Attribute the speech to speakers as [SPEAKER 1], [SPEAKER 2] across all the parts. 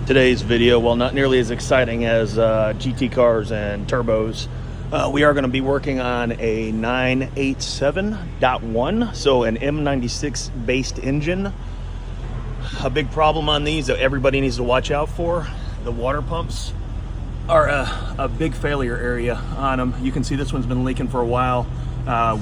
[SPEAKER 1] Today's video, while not nearly as exciting as GT cars and turbos, we are going to be working on a 987.1, so an M96 based engine. A big problem on these that everybody needs to watch out for: the water pumps are a big failure area on them. You can see this one's been leaking for a while.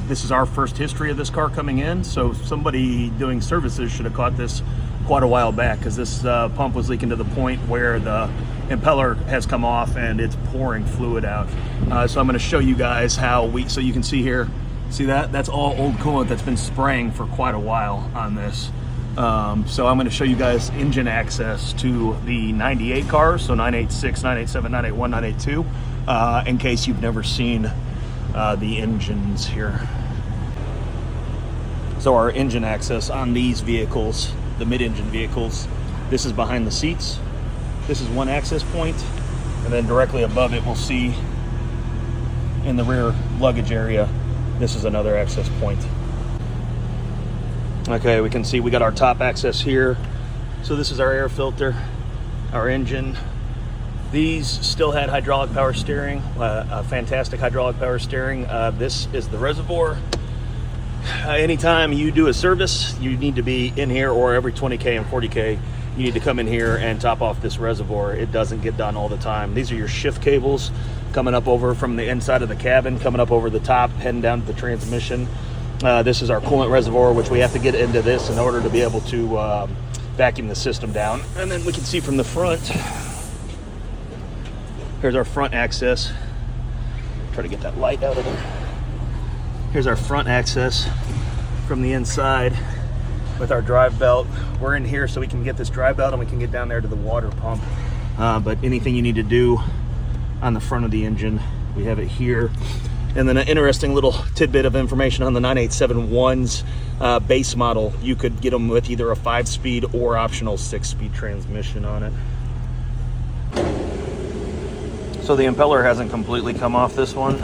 [SPEAKER 1] This is our first history of this car coming in, so somebody doing services should have caught this quite a while back, because this pump was leaking to the point where the impeller has come off and it's pouring fluid out. So I'm going to show you guys how so you can see here, see that? That's all old coolant that's been spraying for quite a while on this. So I'm going to show you guys engine access to the 98 cars, so 986, 987, 981, 982, in case you've never seen the engines here. So our engine access on these vehicles, the mid-engine vehicles, this is behind the seats. This is one access point, and then directly above it we'll see in the rear luggage area, this is another access point. Okay, we can see we got our top access here. So this is our air filter, our engine. These still had hydraulic power steering, a fantastic hydraulic power steering. This is the reservoir. Anytime you do a service, you need to be in here, or every 20K and 40K, you need to come in here and top off this reservoir. It doesn't get done all the time. These are your shift cables coming up over from the inside of the cabin, coming up over the top, heading down to the transmission. This is our coolant reservoir, which we have to get into this in order to be able to vacuum the system down. And then we can see from the front, here's our front access. Try to get that light out of there. Here's our front access from the inside with our drive belt. We're in here so we can get this drive belt and we can get down there to the water pump. But anything you need to do on the front of the engine, we have it here. And then an interesting little tidbit of information on the 987.1's base model. You could get them with either a 5-speed or optional 6-speed transmission on it. So the impeller hasn't completely come off this one.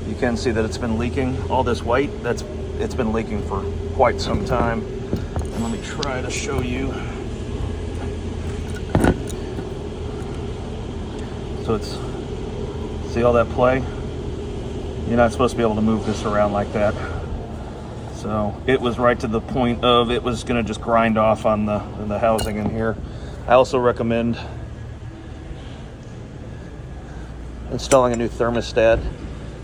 [SPEAKER 1] You can see that it's been leaking. All this white, it's been leaking for quite some time. And let me try to show you. So it's, see all that play? You're not supposed to be able to move this around like that. So it was right to the point of it was gonna just grind off on the housing in here. I also recommend installing a new thermostat.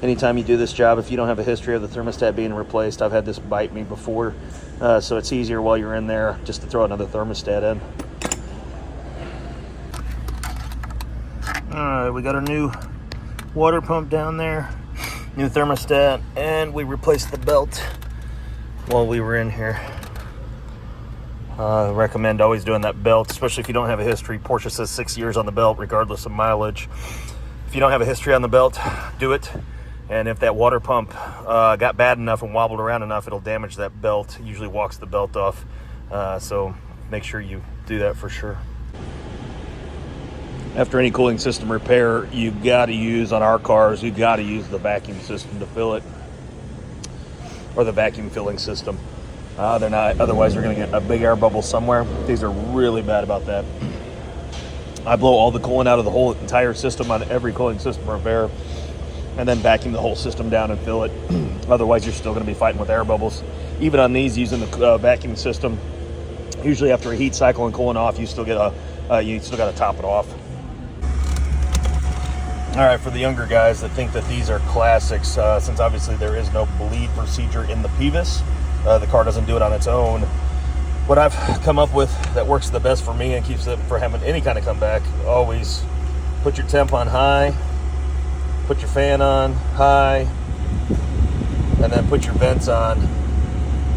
[SPEAKER 1] Anytime you do this job, if you don't have a history of the thermostat being replaced, I've had this bite me before, so it's easier while you're in there just to throw another thermostat in. All right, we got our new water pump down there, new thermostat, and we replaced the belt while we were in here. I recommend always doing that belt, especially if you don't have a history. Porsche says 6 years on the belt, regardless of mileage. If you don't have a history on the belt, do it. And if that water pump got bad enough and wobbled around enough, it'll damage that belt. It usually walks the belt off. So make sure you do that for sure. After any cooling system repair, you got to use, on our cars, you got to use the vacuum system to fill it, or the vacuum filling system. They're not, otherwise you're going to get a big air bubble somewhere. These are really bad about that. I blow all the coolant out of the whole entire system on every cooling system repair, and then vacuum the whole system down and fill it. Otherwise, you're still going to be fighting with air bubbles. Even on these, using the vacuum system, usually after a heat cycle and cooling off, you still get you still got to top it off. All right, for the younger guys that think that these are classics, since obviously there is no bleed procedure in the Pevis, the car doesn't do it on its own. What I've come up with that works the best for me and keeps it from having any kind of comeback: always put your temp on high, put your fan on high, and then put your vents on,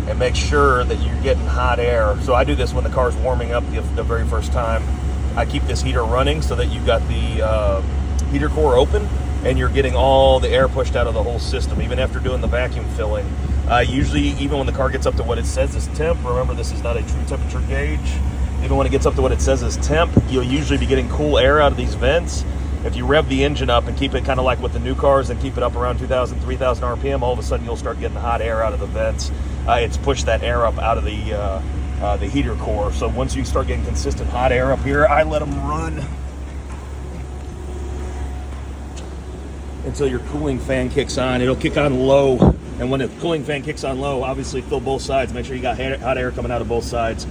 [SPEAKER 1] and make sure that you're getting hot air. So I do this when the car's warming up the very first time. I keep this heater running so that you've got the heater core open and you're getting all the air pushed out of the whole system, even after doing the vacuum filling. Usually, even when the car gets up to what it says is temp, remember this is not a true temperature gauge, even when it gets up to what it says is temp, you'll usually be getting cool air out of these vents. If you rev the engine up and keep it kind of like with the new cars and keep it up around 2,000, 3,000 RPM, all of a sudden you'll start getting hot air out of the vents. It's pushed that air up out of the the heater core. So once you start getting consistent hot air up here, I let them run until your cooling fan kicks on. It'll kick on low, and when the cooling fan kicks on low, obviously fill both sides. Make sure you got hot air coming out of both sides.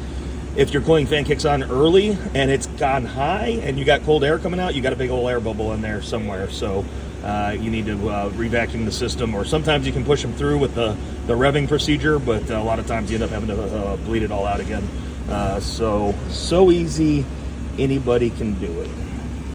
[SPEAKER 1] If your cooling fan kicks on early and it's gone high and you got cold air coming out, you got a big old air bubble in there somewhere. So you need to re-vacuum the system, or sometimes you can push them through with the revving procedure, but a lot of times you end up having to bleed it all out again. So easy, anybody can do it.